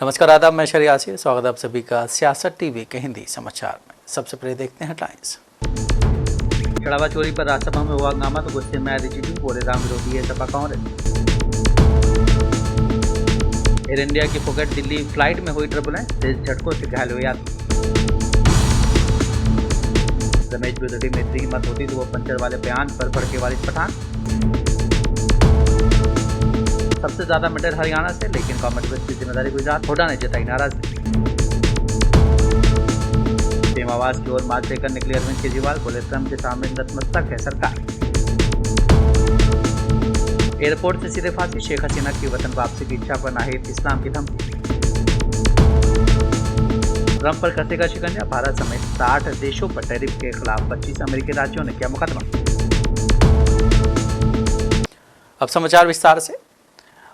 नमस्कार, आदाब, मैं शरियासी। स्वागत है आप सभी का सियासत टीवी के हिंदी समाचार में। सबसे पहले देखते हैं हेडलाइंस। चढ़ावा चोरी पर राज्यसभा में हुआ हंगामा तो गुस्से में आए रिजिजू, बोले राम विरोधी है सपा कांग्रेस। एयर इंडिया की फुकेट दिल्ली फ्लाइट में हुई टर्बुलेंस, तेज झटकों से घायल हुए यात्री। रमेश बिदड़ी में इतनी हिम्मत होती तो वो पंचर वाले बयान पर भड़के वारिस पठान। सबसे ज्यादा मेडल हरियाणा से, लेकिन कॉमनवेल्थ की जिम्मेदारी गुजरात, हुड्डा ने जताई नाराजगी। सेम आवाज की ओर मार्च लेकर निकले अरविंद केजरीवाल, बोले ट्रंप के सामने नतमस्तक है सरकार। एयरपोर्ट से सीधे फांसी, शेख हसीना की वतन वापसी की इच्छा पर नाहिद इस्लाम की धमकी। ट्रंप पर कसेगा शिकंजा, भारत समेत 60 देशों पर टैरिफ के खिलाफ 25 अमेरिकी राज्यों ने किया मुकदमा। अब समाचार विस्तार से।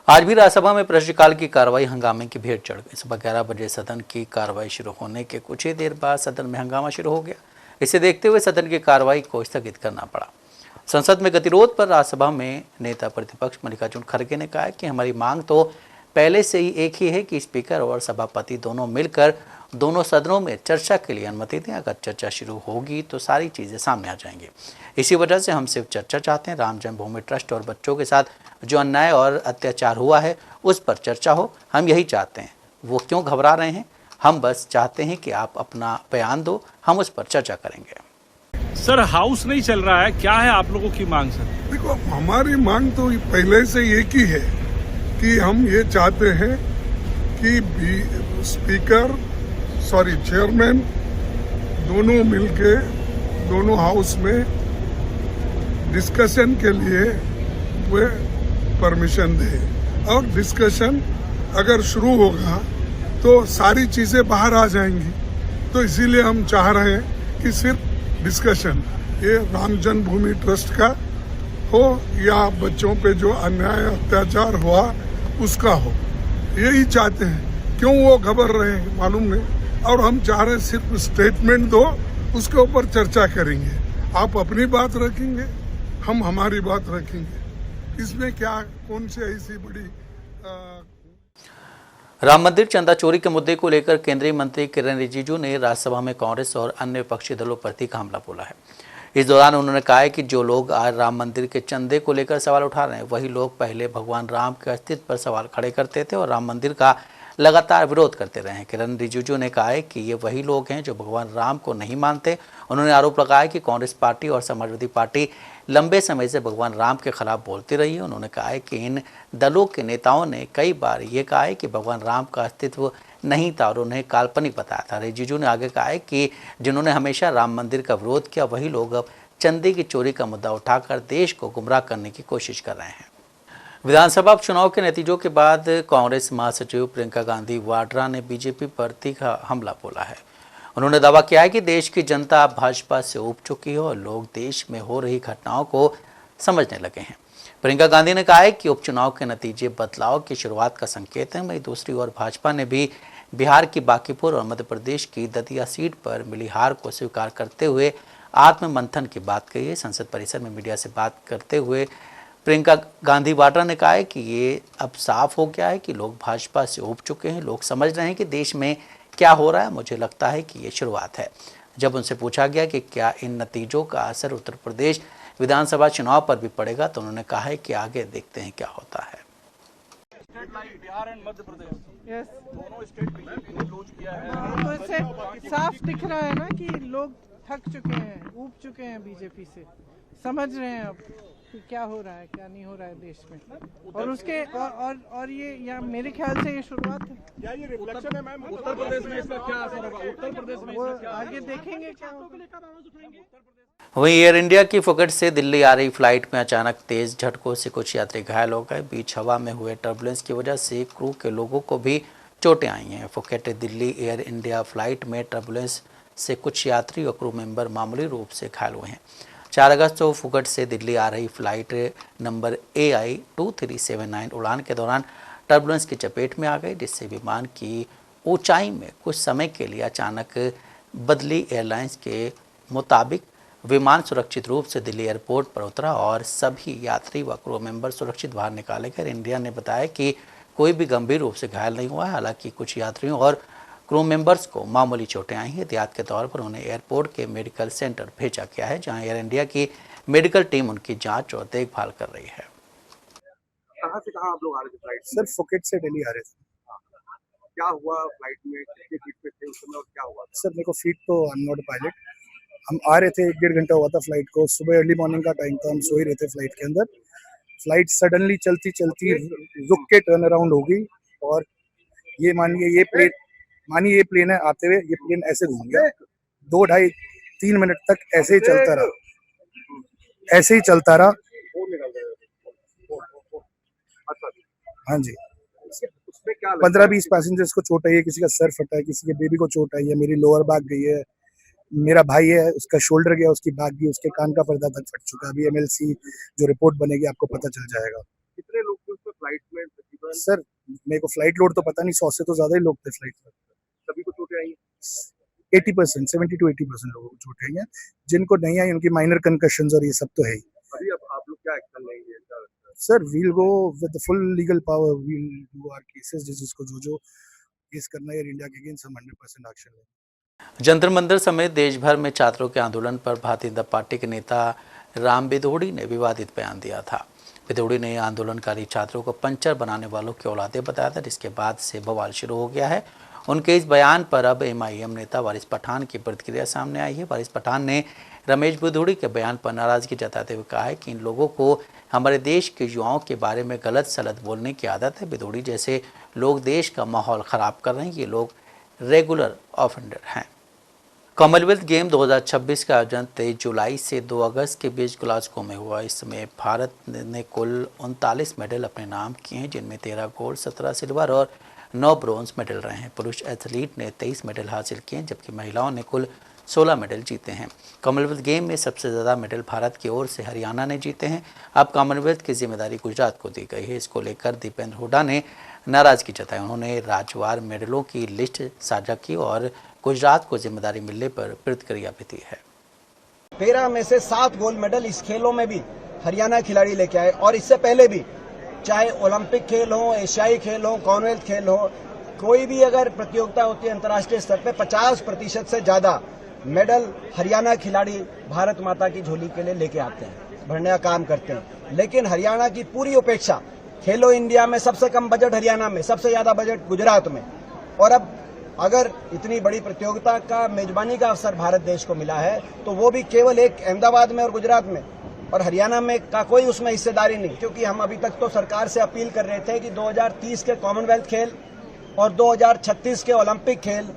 आज भी राज्यसभा में प्रश्नकाल की कार्रवाई हंगामे की भेंट चढ़ गई। सुबह 11 बजे सदन की कार्रवाई शुरू होने के कुछ ही देर बाद सदन में हंगामा शुरू हो गया। इसे देखते हुए सदन की कार्रवाई को स्थगित करना पड़ा। संसद में गतिरोध पर राज्यसभा में नेता प्रतिपक्ष मल्लिकार्जुन खड़गे ने कहा कि हमारी मांग तो पहले से ही एक ही है कि स्पीकर और सभापति दोनों मिलकर दोनों सदनों में चर्चा के लिए अनुमति दें। अगर चर्चा शुरू होगी तो सारी चीज़ें सामने आ जाएंगी। इसी वजह से हम सिर्फ चर्चा चाहते हैं। राम जन्मभूमि ट्रस्ट और बच्चों के साथ जो अन्याय और अत्याचार हुआ है उस पर चर्चा हो, हम यही चाहते हैं। वो क्यों घबरा रहे हैं? हम बस चाहते हैं कि आप अपना बयान दो, हम उस पर चर्चा करेंगे। सर, हाउस नहीं चल रहा है, क्या है आप लोगों की मांग? सर देखो, हमारी मांग तो पहले से एक ही है कि हम ये चाहते हैं कि चेयरमैन दोनों मिलके दोनों हाउस में डिस्कशन के लिए वे परमिशन दे, और डिस्कशन अगर शुरू होगा तो सारी चीजें बाहर आ जाएंगी। तो इसीलिए हम चाह रहे हैं कि सिर्फ डिस्कशन, ये राम जन्मभूमि ट्रस्ट का हो या बच्चों पे जो अन्याय अत्याचार हुआ उसका हो, यही चाहते हैं। क्यों वो घबरा रहे हैं मालूम नहीं। और हम चाह रहे हैं सिर्फ स्टेटमेंट दो, उसके ऊपर चर्चा करेंगे। आप अपनी बात रखेंगे, हम हमारी बात रखेंगे। इसमें क्या कौन सी ऐसी बड़ी राम मंदिर चंदा चोरी के मुद्दे को लेकर केंद्रीय मंत्री किरेन रिजिजू ने राज्यसभा में कांग्रेस और अन्य विपक्षी दलों पर तीखा हमला बोला है। इस दौरान उन्होंने कहा है कि जो लोग आज राम मंदिर के चंदे को लेकर सवाल उठा रहे हैं, वही लोग पहले भगवान राम के अस्तित्व पर सवाल खड़े करते थे और राम मंदिर का लगातार विरोध करते रहे हैं। किरेन रिजिजू ने कहा है कि ये वही लोग हैं जो भगवान राम को नहीं मानते। उन्होंने आरोप लगाया कि कांग्रेस पार्टी और समाजवादी पार्टी लंबे समय से भगवान राम के खिलाफ बोलती रही है। उन्होंने कहा है कि इन दलों के नेताओं ने कई बार ये कहा है कि भगवान राम का अस्तित्व नहीं था और उन्हें काल्पनिक बताया था। रिजिजू ने आगे कहा है कि जिन्होंने हमेशा राम मंदिर का विरोध किया, वही लोग अब चंदे की चोरी का मुद्दा उठाकर देश को गुमराह करने की कोशिश कर रहे हैं। विधानसभा चुनाव के नतीजों के बाद कांग्रेस महासचिव प्रियंका गांधी वाड्रा ने बीजेपी पर तीखा हमला बोला है। उन्होंने दावा किया है कि देश की जनता भाजपा से ऊब चुकी है और लोग देश में हो रही घटनाओं को समझने लगे हैं। प्रियंका गांधी ने कहा है कि उपचुनाव के नतीजे बदलाव की शुरुआत का संकेत है। वहीं दूसरी ओर भाजपा ने भी बिहार की बांकीपुर और मध्य प्रदेश की दतिया सीट पर मिली हार को स्वीकार करते हुए आत्ममंथन की बात कही है। संसद परिसर में मीडिया से बात करते हुए प्रियंका गांधी वाड्रा ने कहा है कि ये अब साफ हो गया है कि लोग भाजपा से ऊब चुके हैं। लोग समझ रहे हैं कि देश में क्या हो रहा है। मुझे लगता है कि ये शुरुआत है। जब उनसे पूछा गया कि क्या इन नतीजों का असर उत्तर प्रदेश विधानसभा चुनाव पर भी पड़ेगा, तो उन्होंने कहा है कि आगे देखते हैं क्या होता है। बिहार एंड मध्य प्रदेश, यस, दोनों स्टेट बीजेपी ने लूज किया है। तो इससे साफ दिख रहा है ना कि लोग थक चुके हैं, ऊब चुके हैं बीजेपी से। समझ रहे हैं अब कि क्या हो रहा है, क्या नहीं हो रहा है देश में। और उसके और ये या मेरे ख्याल से ये शुरुआत है। क्या ये रिफ्लेक्शन है मैम? उत्तर प्रदेश में इसका क्या असर होगा? उत्तर प्रदेश में वो आगे देखेंगे क्या होगा। वहीं एयर इंडिया की फुकेट से दिल्ली आ रही फ्लाइट में अचानक तेज झटकों से कुछ यात्री घायल हो गए। बीच हवा में हुए टर्बुलेंस की वजह से क्रू के लोगों को भी चोटें आई हैं। Phuket Delhi air India flight में टर्बुलेंस से कुछ यात्री और क्रू मेंबर मामूली रूप से घायल हुए हैं। 4 अगस्त को फुकेट से दिल्ली आ रही फ्लाइट नंबर AI 2379 उड़ान के दौरान टर्बुलेंस की चपेट में आ गई, जिससे विमान की ऊंचाई में कुछ समय के लिए अचानक बदली। एयरलाइंस के मुताबिक विमान सुरक्षित रूप से दिल्ली एयरपोर्ट पर उतरा और सभी यात्री व क्रू मेंबर सुरक्षित बाहर निकाले गए। इंडिया ने बताया कि कोई भी गंभीर रूप से घायल नहीं हुआ है। हालांकि कुछ यात्रियों और क्रू मेंबर्स को मामूली चोटें आई हैं। एहतियात के तौर पर उन्हें एयरपोर्ट के मेडिकल सेंटर भेजा गया है, जहां एयर इंडिया की मेडिकल टीम उनकी जांच और देखभाल कर रही है। कहाँ से कहाँ आप लोग आ रहे थे फ्लाइट से? सर फुकेट से दिल्ली आ रहे थे। क्या हुआ फ्लाइट में, कितने फीट पे थे उस समय और क्या हुआ? सर मेरे को फीट तो आई एम नॉट पायलट। हम आ रहे थे, 1-1.5 घंटा हुआ था फ्लाइट को। सुबह अर्ली मॉर्निंग का टाइम था, हम सो ही रहे थे फ्लाइट के अंदर। फ्लाइट सडनली चलती चलती रुक के टर्न अराउंड हो गई और ये मानिए ये प्लेन है, आते हुए ये प्लेन ऐसे घूम गया। 2, 2.5, 3 मिनट तक ऐसे ही चलता रहा। हाँ जी, उसमें क्या 15-20 पैसेंजर्स को चोट आई है, किसी का सर फटा है, किसी के बेबी को चोट आई है, मेरी लोअर बैक गई है, मेरा भाई है उसका शोल्डर गया, उसकी बैक गई, उसके कान का पर्दा तक फट चुका है। अभी MLC जो रिपोर्ट बनेगी आपको पता चल जाएगा। कितने लोग थे उसमें फ्लाइट में तकरीबन? सर मेरे को फ्लाइट लोड तो पता नहीं, 100 से तो ज्यादा ही लोग थे फ्लाइट में। सभी को चोटें आई? 80%, 70 to 80% लोगों को चोट आई है। जिनको नहीं आई उनकी माइनर कंकशंस और ये सब तो है ही। अभी अब आप लोग क्या एक्शन लेंगे? Sir we'll go with the full legal power, we'll do our cases, जिसको जो केस करना है इंडिया के अगेंस्ट हम 100% एक्शन लेंगे। जंतर मंतर समेत देश भर में छात्रों के आंदोलन पर भारतीय जनता पार्टी के नेता राम बिधोड़ी ने विवादित बयान दिया था। बिधोड़ी ने आंदोलनकारी छात्रों को पंचर बनाने वालों की औलादे बताया था, जिसके बाद से बवाल शुरू हो गया है। उनके इस बयान पर अब MIM नेता वारिस पठान की प्रतिक्रिया सामने आई है। वारिस पठान ने रमेश बिधोड़ी के बयान पर नाराजगी जताते हुए कहा है कि इन लोगों को हमारे देश के युवाओं के बारे में गलत सलत बोलने की आदत है। बिधोड़ी जैसे लोग देश का माहौल ख़राब कर रहे हैं, ये लोग रेगुलर ऑफेंडर हैं। कॉमनवेल्थ गेम 2026 का आयोजन 23 जुलाई से 2 अगस्त के बीच ग्लासगो में हुआ। इसमें भारत ने कुल 39 मेडल अपने नाम किए हैं, जिनमें 13 गोल्ड, 17 सिल्वर और 9 ब्रॉन्ज मेडल रहे हैं। पुरुष एथलीट ने 23 मेडल हासिल किए, जबकि महिलाओं ने कुल 16 मेडल जीते हैं। कॉमनवेल्थ गेम में सबसे ज़्यादा मेडल भारत की ओर से हरियाणा ने जीते हैं। अब कॉमनवेल्थ की जिम्मेदारी गुजरात को दी गई है। इसको लेकर दीपेंद्र हुड्डा ने नाराजगी जताई। उन्होंने राज्यवार मेडलों की लिस्ट साझा की और गुजरात को जिम्मेदारी मिलने पर प्रतिक्रिया भी दी है। 13 में से 7 गोल्ड मेडल इस खेलों में भी हरियाणा खिलाड़ी लेके आए और इससे पहले भी चाहे ओलंपिक खेल हो, एशियाई खेल हो, कॉमनवेल्थ खेल हो, कोई भी अगर प्रतियोगिता होती है अंतर्राष्ट्रीय स्तर पे 50% से ज्यादा मेडल हरियाणा खिलाड़ी भारत माता की झोली के लिए लेके आते हैं, भरने का काम करते हैं। लेकिन हरियाणा की पूरी उपेक्षा, खेलो इंडिया में सबसे कम बजट हरियाणा में, सबसे ज्यादा बजट गुजरात में। और अब अगर इतनी बड़ी प्रतियोगिता का मेजबानी का अवसर भारत देश को मिला है तो वो भी केवल एक अहमदाबाद में और गुजरात में, और हरियाणा में का कोई उसमें हिस्सेदारी नहीं। क्योंकि हम अभी तक तो सरकार से अपील कर रहे थे कि 2030 के कॉमनवेल्थ खेल और 2036 के ओलंपिक खेल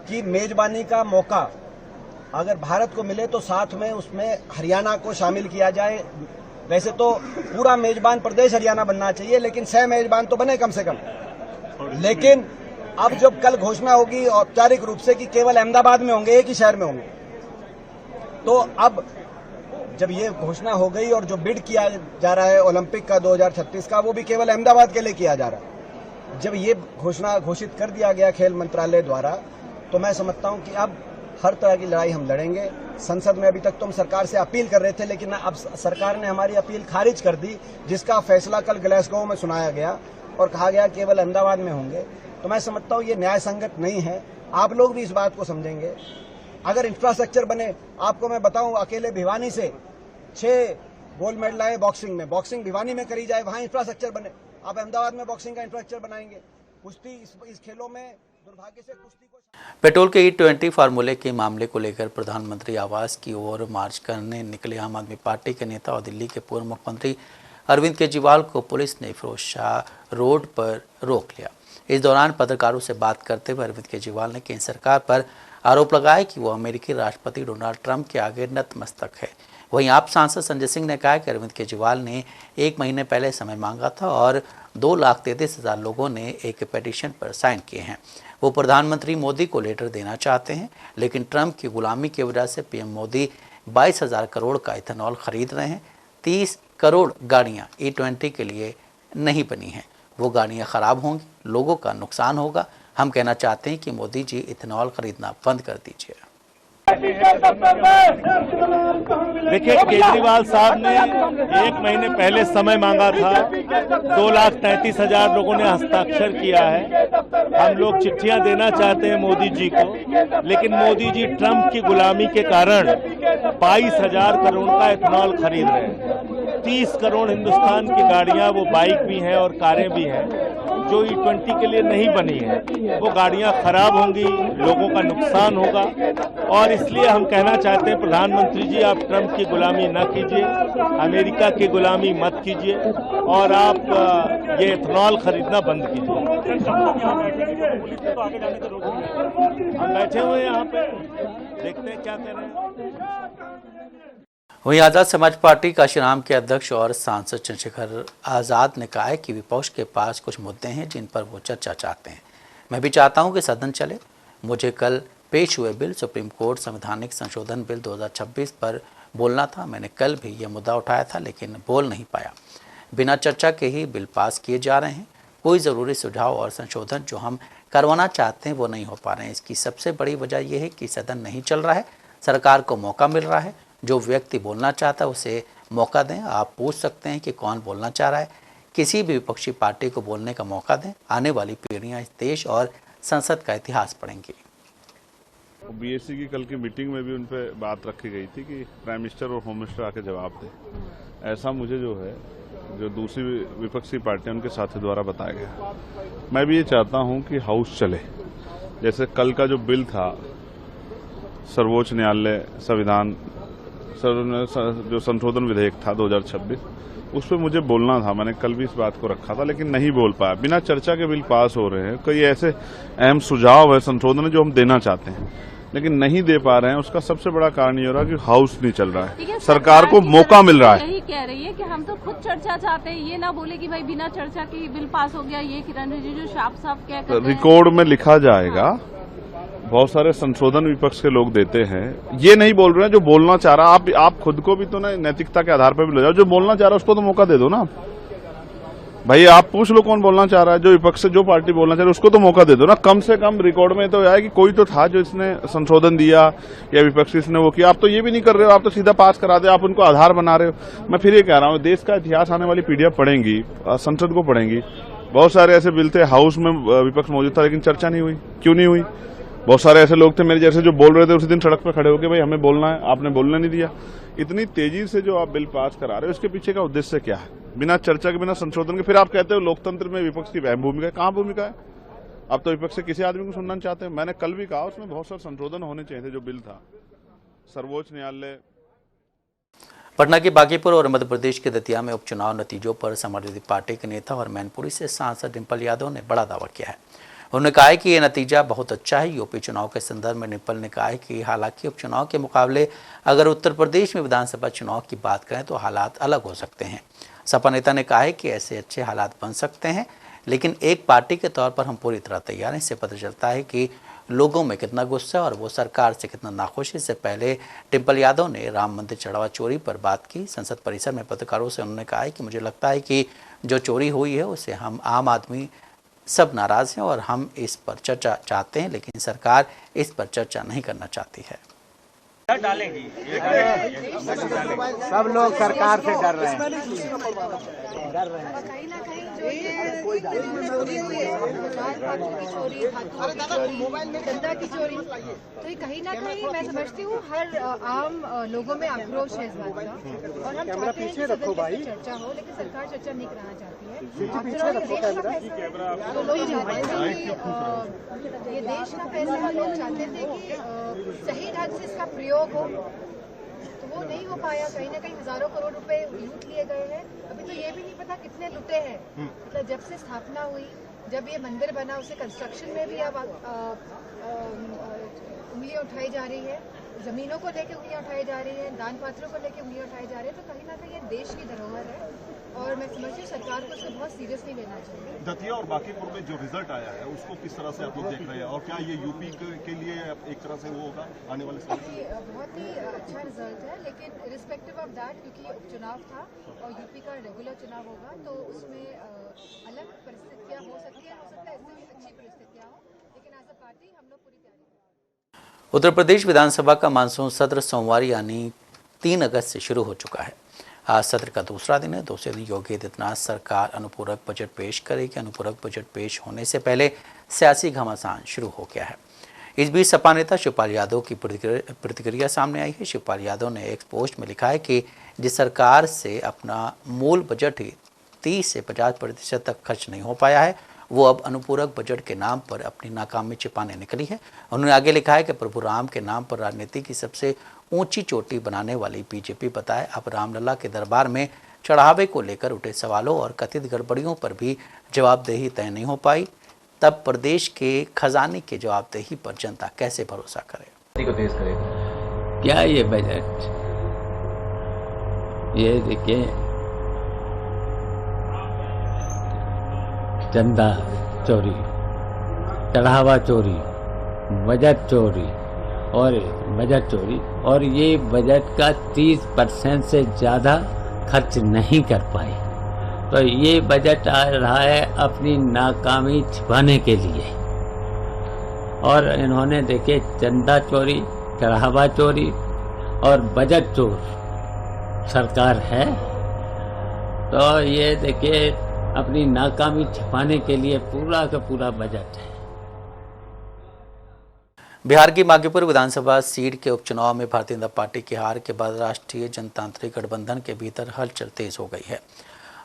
की मेजबानी का मौका अगर भारत को मिले तो साथ में उसमें हरियाणा को शामिल किया जाए। वैसे तो पूरा मेजबान प्रदेश हरियाणा बनना चाहिए, लेकिन सह मेजबान तो बने कम से कम। लेकिन अब जब कल घोषणा होगी औपचारिक रूप से कि केवल अहमदाबाद में होंगे, एक ही शहर में होंगे, तो अब जब ये घोषणा हो गई और जो बिड किया जा रहा है ओलंपिक का 2036 का, वो भी केवल अहमदाबाद के लिए किया जा रहा है। जब ये घोषणा घोषित कर दिया गया खेल मंत्रालय द्वारा, तो मैं समझता हूं कि अब हर तरह की लड़ाई हम लड़ेंगे। संसद में अभी तक तो हम सरकार से अपील कर रहे थे, लेकिन अब सरकार ने हमारी अपील खारिज कर दी, जिसका फैसला कल ग्लासगो में सुनाया गया और कहा गया केवल अहमदाबाद में होंगे। तो मैं समझता हूं ये न्याय संगत नहीं है। आप लोग भी इस बात को समझेंगे। अगर इंफ्रास्ट्रक्चर बने, आपको मैं बताऊं, अकेले भिवानी से 6 गोल्ड मेडल आए बॉक्सिंग में, बॉक्सिंग भिवानी में करी जाए, वहां इंफ्रास्ट्रक्चर बने। आप अहमदाबाद में बॉक्सिंग का इंफ्रास्ट्रक्चर बनाएंगे। कुश्ती इस खेलों में दुर्भाग्य से कुश्ती को पेट्रोल के E20 फार्मूले के मामले को लेकर प्रधानमंत्री आवास की ओर मार्च करने निकले आम आदमी पार्टी के नेता और दिल्ली के पूर्व मुख्यमंत्री अरविंद केजरीवाल को पुलिस ने फिरोज शाह रोड पर रोक लिया। इस दौरान पत्रकारों से बात करते हुए अरविंद केजरीवाल ने केंद्र सरकार पर आरोप लगाया कि वो अमेरिकी राष्ट्रपति डोनाल्ड ट्रंप के आगे नतमस्तक है। वहीं आप सांसद संजय सिंह ने कहा कि अरविंद केजरीवाल ने 1 महीने पहले समय मांगा था और 2,33,000 लोगों ने एक पिटीशन पर साइन किए हैं। वो प्रधानमंत्री मोदी को लेटर देना चाहते हैं, लेकिन ट्रंप की गुलामी की वजह से पीएम मोदी 22,000 करोड़ का इथेनॉल खरीद रहे हैं। 30 करोड़ गाड़ियां E20 के लिए नहीं बनी हैं। वो गाड़ियां खराब होंगी, लोगों का नुकसान होगा। हम कहना चाहते हैं कि मोदी जी इथेनॉल खरीदना बंद कर दीजिए। देखिए, केजरीवाल साहब ने 1 महीने पहले समय मांगा था। 2,33,000 लोगों ने हस्ताक्षर किया है। हम लोग चिट्ठियां देना चाहते हैं मोदी जी को, लेकिन मोदी जी ट्रंप की गुलामी के कारण 22,000 करोड़ का इथेनॉल खरीद रहे हैं। 30 करोड़ हिंदुस्तान की गाड़ियां, वो बाइक भी हैं और कारें भी हैं, जो E20 के लिए नहीं बनी है। वो गाड़ियां खराब होंगी, लोगों का नुकसान होगा, और इसलिए हम कहना चाहते हैं प्रधानमंत्री जी, आप ट्रंप की गुलामी न कीजिए, अमेरिका की गुलामी मत कीजिए, और आप ये इथेनॉल खरीदना बंद कीजिए। हम बैठे हुए यहाँ पे, देखते हैं क्या करें। वहीं आज़ाद समाज पार्टी काशीराम के अध्यक्ष और सांसद चंद्रशेखर आज़ाद ने कहा है कि विपक्ष के पास कुछ मुद्दे हैं जिन पर वो चर्चा चाहते हैं। मैं भी चाहता हूं कि सदन चले। मुझे कल पेश हुए बिल सुप्रीम कोर्ट संवैधानिक संशोधन बिल 2026 पर बोलना था। मैंने कल भी यह मुद्दा उठाया था, लेकिन बोल नहीं पाया। बिना चर्चा के ही बिल पास किए जा रहे हैं। कोई ज़रूरी सुझाव और संशोधन जो हम करवाना चाहते हैं वो नहीं हो पा रहे हैं। इसकी सबसे बड़ी वजह यह है कि सदन नहीं चल रहा है। सरकार को मौका मिल रहा है। जो व्यक्ति बोलना चाहता है उसे मौका दें। आप पूछ सकते हैं कि कौन बोलना चाह रहा है। किसी भी विपक्षी पार्टी को बोलने का मौका दें। आने वाली पीढ़ियां इस देश और संसद का इतिहास पढ़ेंगी। बीएससी की कल की मीटिंग में भी उन पर बात रखी गई थी कि प्राइम मिनिस्टर और होम मिनिस्टर आके जवाब दें। ऐसा मुझे जो है, जो दूसरी विपक्षी पार्टियां उनके साथी द्वारा बताया गया। मैं भी ये चाहता हूं कि हाउस चले। जैसे कल का जो बिल था, सर्वोच्च न्यायालय संविधान जो संशोधन विधेयक था 2026, उस पर मुझे बोलना था। मैंने कल भी इस बात को रखा था, लेकिन नहीं बोल पाया। बिना चर्चा के बिल पास हो रहे हैं। कई ऐसे अहम सुझाव है, संशोधन है जो हम देना चाहते हैं, लेकिन नहीं दे पा रहे हैं। उसका सबसे बड़ा कारण ये हो रहा है कि हाउस नहीं चल रहा है। सरकार को मौका मिल रहा है। यही कह रही है कि हम तो खुद चर्चा चाहते हैं। ये ना बोले कि भाई बिना चर्चा के बिल पास हो गया। ये किरण रिजिजू साफ साफ क्या कहते हैं, रिकॉर्ड में लिखा जाएगा। बहुत सारे संशोधन विपक्ष के लोग देते हैं। ये नहीं बोल रहे हैं जो बोलना चाह रहा। आप खुद को भी तो ना नैतिकता के आधार पर भी ले जाओ। जो बोलना चाह रहा है उसको तो मौका दे दो ना भाई। आप पूछ लो कौन बोलना चाह रहा है। जो विपक्ष से जो पार्टी बोलना चाह रही है उसको तो मौका दे दो ना। कम से कम रिकॉर्ड में तो आया कि कोई तो था जो इसने संशोधन दिया या विपक्ष इसने वो किया। आप तो ये भी नहीं कर रहे हो। आप तो सीधा पास करा दे। आप उनको आधार बना रहे हो। मैं फिर ये कह रहा हूँ, देश का इतिहास आने वाली पीढ़ियां पढ़ेंगी, संसद को पढ़ेंगी। बहुत सारे ऐसे बिल थे, हाउस में विपक्ष मौजूद था, लेकिन चर्चा नहीं हुई। क्यों नहीं हुई? बहुत सारे ऐसे लोग थे मेरे जैसे जो बोल रहे थे, उसी दिन सड़क पर खड़े होकर भाई हमें बोलना है, आपने बोलने नहीं दिया। इतनी तेजी से जो आप बिल पास करा रहे हो, उसके पीछे का उद्देश्य क्या है? बिना चर्चा के, बिना संशोधन के। फिर आप कहते हो लोकतंत्र में विपक्ष की अहम भूमिका है। कहां भूमिका है? आप तो विपक्ष से किसी आदमी को सुनना चाहते हैं। मैंने कल भी कहा उसमें बहुत सारे संशोधन होने चाहिए थे। जो बिल था, सर्वोच्च न्यायालय। पटना के बागीपुर और मध्य प्रदेश के दतिया में उपचुनाव नतीजों पर समाजवादी पार्टी के नेता और मैनपुरी से सांसद डिम्पल यादव ने बड़ा दावा किया है। उन्होंने कहा है कि ये नतीजा बहुत अच्छा है। यूपी चुनाव के संदर्भ में डिम्पल ने कहा है कि हालांकि उपचुनाव के मुकाबले अगर उत्तर प्रदेश में विधानसभा चुनाव की बात करें तो हालात अलग हो सकते हैं। सपा नेता ने कहा है कि ऐसे अच्छे हालात बन सकते हैं, लेकिन एक पार्टी के तौर पर हम पूरी तरह तैयार हैं। इससे पता चलता है कि लोगों में कितना गुस्सा है और वो सरकार से कितना नाखुश है। इससे पहले डिम्पल यादव ने राम मंदिर चढ़ावा चोरी पर बात की। संसद परिसर में पत्रकारों से उन्होंने कहा है कि मुझे लगता है कि जो चोरी हुई है उससे हम आम आदमी सब नाराज हैं और हम इस पर चर्चा चाहते हैं, लेकिन सरकार इस पर चर्चा नहीं करना चाहती है। सब लोग सरकार से डर रहे हैं। कहीं ना कहीं जो ये चोरी हुई है, चंदा की चोरी, तो ये कहीं ना कहीं मैं समझती हूँ हर आम लोगों में आक्रोश है इस बात का। और हम चाहते हैं कि सदन में चर्चा हो, लेकिन सरकार चर्चा नहीं कराना चाहती है। तो लोग चाहते थे कि ये देश का पैसा है, लोग चाहते थे कि सही ढंग से इसका प्रयोग हो, तो वो नहीं हो पाया। कहीं ना कहीं हजारों करोड़ रुपए लूट लिए गए हैं। अभी तो ये भी नहीं पता कितने लुटे हैं। मतलब जब से स्थापना हुई, जब ये मंदिर बना, उसे कंस्ट्रक्शन में भी अब उंगलियां उठाई जा रही है। जमीनों को लेकर उंगलियां उठाई जा रही है, दान पात्रों को लेकर उंगलियां उठाई जा रही है। तो कहीं ना कहीं ये देश की धरोहर है और मैं समझती हूँ सरकार को उसको बहुत सीरियसली लेना चाहिए। दतिया और बांकीपुर में जो रिजल्ट आया है उसको किस तरह से आप लोग देख रहे हैं, और क्या ये यूपी के लिए एक तरह से वो होगा आने वाले समय में? बहुत ही अच्छा रिजल्ट है, लेकिन रिस्पेक्टिव ऑफ दैट, क्योंकि ये उपचुनाव था और यूपी का रेगुलर चुनाव होगा, तो उसमें अलग परिस्थितियाँ हो सकती है, इससे भी अच्छी परिस्थितियाँ हो, लेकिन एज अ पार्टी हम लोग पूरी तैयारी। उत्तर प्रदेश विधानसभा का मानसून सत्र सोमवार यानी 3 अगस्त से शुरू हो चुका है। आज सत्र का दूसरा दिन है। दूसरे दिन योगी आदित्यनाथ सरकार अनुपूरक बजट पेश करेगी। अनुपूरक बजट पेश होने से पहले सियासी घमासान शुरू हो गया है। इस बीच सपा नेता शिवपाल यादव की प्रतिक्रिया सामने आई है। शिवपाल यादव ने एक पोस्ट में लिखा है कि जिस सरकार से अपना मूल बजट ही 30 से 50% तक खर्च नहीं हो पाया है, वो अब अनुपूरक बजट के नाम पर अपनी नाकामी छिपाने निकली है। उन्होंने आगे लिखा है कि प्रभु राम के नाम पर राजनीति की सबसे ऊंची चोटी बनाने वाली बीजेपी बताए अब रामलला के दरबार में चढ़ावे को लेकर उठे सवालों और कथित गड़बड़ियों पर भी जवाबदेही तय नहीं हो पाई, तब प्रदेश के खजाने की जवाबदेही पर जनता कैसे भरोसा करे। क्या ये बजट, ये देखिए चंदा चोरी, चढ़ावा चोरी, बजट चोरी और ये बजट का 30% से ज़्यादा खर्च नहीं कर पाए। तो ये बजट आ रहा है अपनी नाकामी छिपाने के लिए। और इन्होंने देखे चंदा चोरी, चढ़ावा चोरी और बजट चोर सरकार है। तो ये देखिए अपनी नाकामी छिपाने के लिए पूरा का पूरा बजट है। बिहार की बागीपुर विधानसभा सीट के उपचुनाव में भारतीय जनता पार्टी की हार के बाद राष्ट्रीय जनतांत्रिक गठबंधन के भीतर हलचल तेज हो गई है।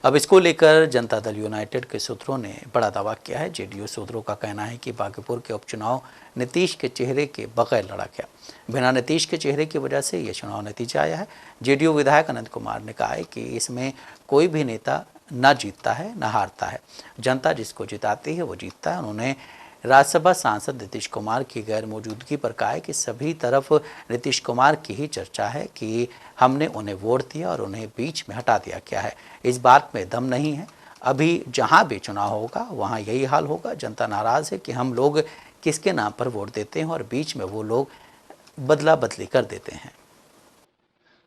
अब इसको लेकर जनता दल यूनाइटेड के सूत्रों ने बड़ा दावा किया है। जेडीयू सूत्रों का कहना है कि बागीपुर के उपचुनाव नीतीश के चेहरे के बगैर लड़ा गया। बिना नीतीश के चेहरे की वजह से यह चुनाव नतीजा आया है। जेडीयू विधायक अनंत कुमार ने कहा है कि इसमें कोई भी नेता न जीतता है न हारता है, जनता जिसको जिताती है वो जीतता है। उन्होंने राज्यसभा सांसद नीतीश कुमार की गैर मौजूदगी पर कहा है कि सभी तरफ नीतीश कुमार की ही चर्चा है कि हमने उन्हें वोट दिया और उन्हें बीच में हटा दिया गया है। इस बात में दम नहीं है। अभी जहां भी चुनाव होगा वहां यही हाल होगा। जनता नाराज है कि हम लोग किसके नाम पर वोट देते हैं और बीच में वो लोग बदला बदली कर देते हैं।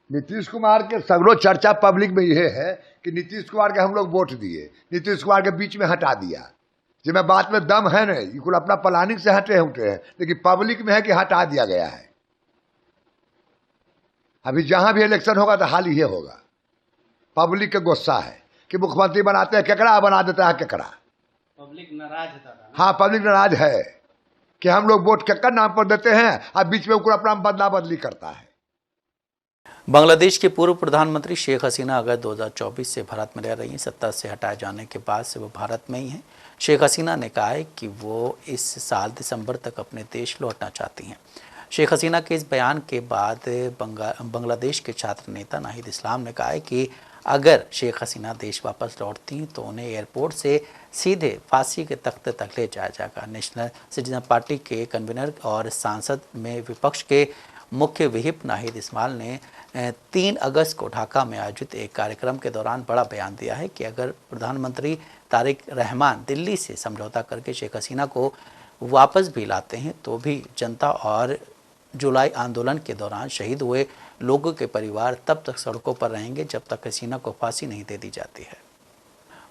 नीतीश कुमार के सगरों चर्चा पब्लिक में यह है कि नीतीश कुमार के हम लोग वोट दिए, नीतीश कुमार के बीच में हटा दिया। जिसमें बात में दम है नहीं, ये कुल अपना प्लानिंग से हटे हैं, लेकिन पब्लिक में है कि हटा दिया गया है। अभी जहां भी इलेक्शन होगा तो हाल ये होगा। पब्लिक का गुस्सा है कि मुख्यमंत्री बनाते हैं केकड़ा, बना देता है केकड़ा। पब्लिक नाराज है। हाँ, पब्लिक नाराज है कि हम लोग वोट केकर नाम पर देते हैं और बीच में वो अपना बदला बदली करता है। बांग्लादेश के पूर्व प्रधानमंत्री शेख हसीना अगस्त 2024 से भारत में रह रही हैं। सत्ता से हटाए जाने के बाद से वो भारत में ही हैं। शेख हसीना ने कहा है कि वो इस साल दिसंबर तक अपने देश लौटना चाहती हैं। शेख हसीना के इस बयान के बाद बांग्लादेश के छात्र नेता नाहिद इस्लाम ने कहा है कि अगर शेख हसीना देश वापस लौटती तो उन्हें एयरपोर्ट से सीधे फांसी के तख्ते तक ले जाया जाएगा। नेशनल सिटीजन पार्टी के कन्वीनर और सांसद में विपक्ष के मुख्य व्हिप नाहिद इस्माइल ने 3 अगस्त को ढाका में आयोजित एक कार्यक्रम के दौरान बड़ा बयान दिया है कि अगर प्रधानमंत्री तारिक रहमान दिल्ली से समझौता करके शेख हसीना को वापस भी लाते हैं तो भी जनता और जुलाई आंदोलन के दौरान शहीद हुए लोगों के परिवार तब तक सड़कों पर रहेंगे जब तक हसीना को फांसी नहीं दे दी जाती है।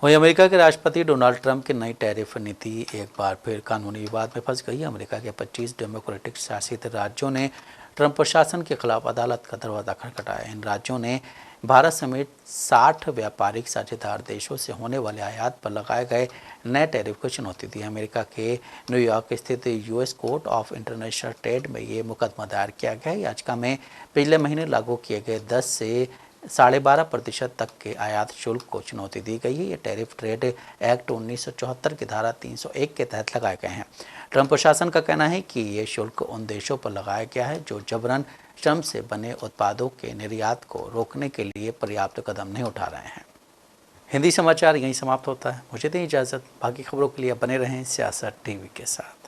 वहीं अमेरिका के राष्ट्रपति डोनाल्ड ट्रंप की नई टैरिफ नीति एक बार फिर कानूनी विवाद में फंस गई है। अमेरिका के 25 डेमोक्रेटिक शासित राज्यों ने ट्रंप प्रशासन के खिलाफ अदालत का दरवाजा खटखटाया। इन राज्यों ने भारत समेत 60 व्यापारिक साझेदार देशों से होने वाले आयात पर लगाए गए नए टैरिफ को चुनौती दी। अमेरिका के न्यूयॉर्क स्थित US court of international trade में ये मुकदमा दायर किया गया है। याचिका में पिछले महीने लागू किए गए 10 से 12.5% तक के आयात शुल्क को चुनौती दी गई है। ये टैरिफ ट्रेड एक्ट 1974 की धारा 301 के तहत लगाए गए हैं। ट्रंप प्रशासन का कहना है कि ये शुल्क उन देशों पर लगाया गया है जो जबरन श्रम से बने उत्पादों के निर्यात को रोकने के लिए पर्याप्त कदम नहीं उठा रहे हैं। हिंदी समाचार यहीं समाप्त होता है। मुझे दें इजाज़त। बाकी खबरों के लिए बने रहें सियासत टीवी के साथ।